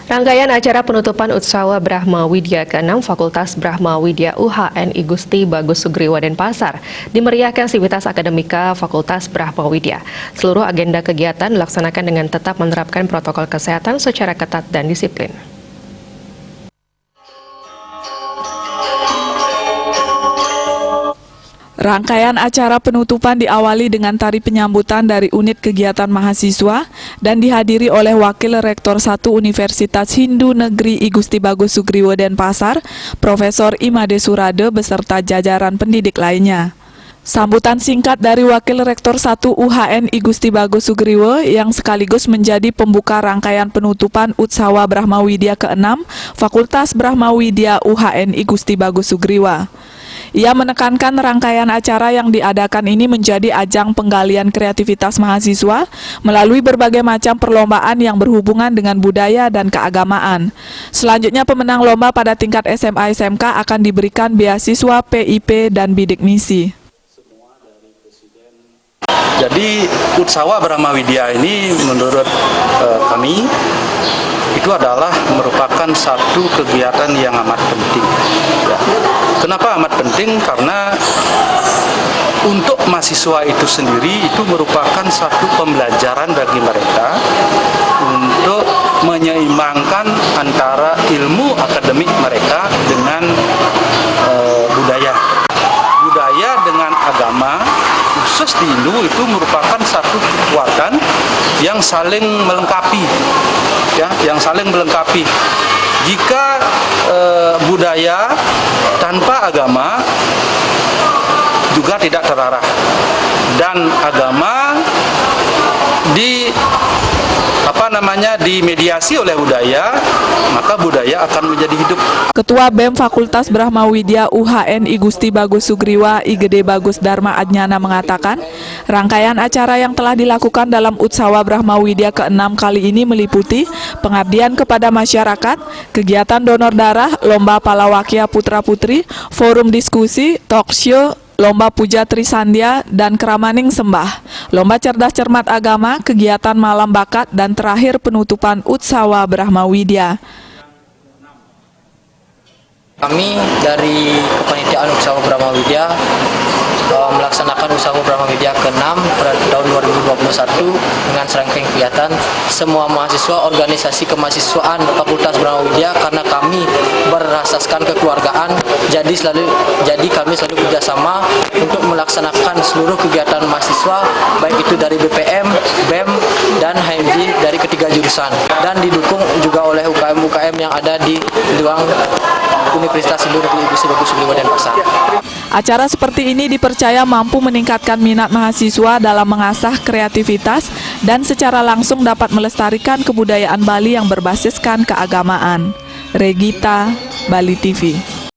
Rangkaian acara penutupan Utsawa Brahma Widya ke-6 Fakultas Brahma Widya UHN I Gusti Bagus Sugriwa Denpasar dimeriahkan Sivitas Akademika Fakultas Brahma Widya. Seluruh agenda kegiatan dilaksanakan dengan tetap menerapkan protokol kesehatan secara ketat dan disiplin. Rangkaian acara penutupan diawali dengan tari penyambutan dari unit kegiatan mahasiswa dan dihadiri oleh Wakil Rektor 1 Universitas Hindu Negeri I Gusti Bagus Sugriwa Denpasar, Profesor Imade Surade beserta jajaran pendidik lainnya. Sambutan singkat dari Wakil Rektor 1 UHN I Gusti Bagus Sugriwa yang sekaligus menjadi pembuka rangkaian penutupan Utsawa Brahma Widya ke-6 Fakultas Brahma Widya UHN I Gusti Bagus Sugriwa. Ia menekankan rangkaian acara yang diadakan ini menjadi ajang penggalian kreativitas mahasiswa melalui berbagai macam perlombaan yang berhubungan dengan budaya dan keagamaan. Selanjutnya pemenang lomba pada tingkat SMA SMK akan diberikan beasiswa PIP dan bidik misi. Jadi Utsawa Brahma Widya ini menurut kami itu adalah merupakan satu kegiatan yang amat penting. Ya. Kenapa amat penting? Karena untuk mahasiswa itu sendiri itu merupakan satu pembelajaran bagi mereka untuk menyeimbangkan antara ilmu akademik mereka dengan budaya. Budaya dengan agama, khusus di Hindu itu merupakan satu kekuatan yang saling melengkapi, ya, yang saling melengkapi. Jika budaya tanpa agama juga tidak terarah, dan agama dimediasi oleh budaya, maka budaya akan menjadi hidup. Ketua BEM Fakultas Brahma Widya UHN I Gusti Bagus Sugriwa I Gede Bagus Dharma Adnyana mengatakan, rangkaian acara yang telah dilakukan dalam Utsawa Brahma Widya ke-6 kali ini meliputi pengabdian kepada masyarakat, kegiatan donor darah, lomba palawakya putra-putri, forum diskusi, talk show, lomba puja Trisandya, dan keramaning sembah, lomba cerdas cermat agama, kegiatan malam bakat, dan terakhir penutupan Utsawa Brahma Widya. Kami dari Kepanitiaan Utsawa Brahma Widya melaksanakan Utsawa Brahma Widya ke-6 pada tahun 2021 dengan serangkaian kegiatan semua mahasiswa organisasi kemahasiswaan Fakultas Brahma Widya, karena kami berasaskan kekeluargaan, jadi kami selalu bekerjasama untuk melaksanakan seluruh kegiatan mahasiswa, baik itu dari BPM, BEM, dan HMJ dari ketiga jurusan, dan didukung juga oleh UKM-UKM yang ada di luar Universitas Hindu Negeri I Gusti Bagus Sugriwa Denpasar. Acara seperti ini dipercaya mampu meningkatkan minat mahasiswa dalam mengasah kreativitas dan secara langsung dapat melestarikan kebudayaan Bali yang berbasiskan keagamaan. Regita, Bali TV.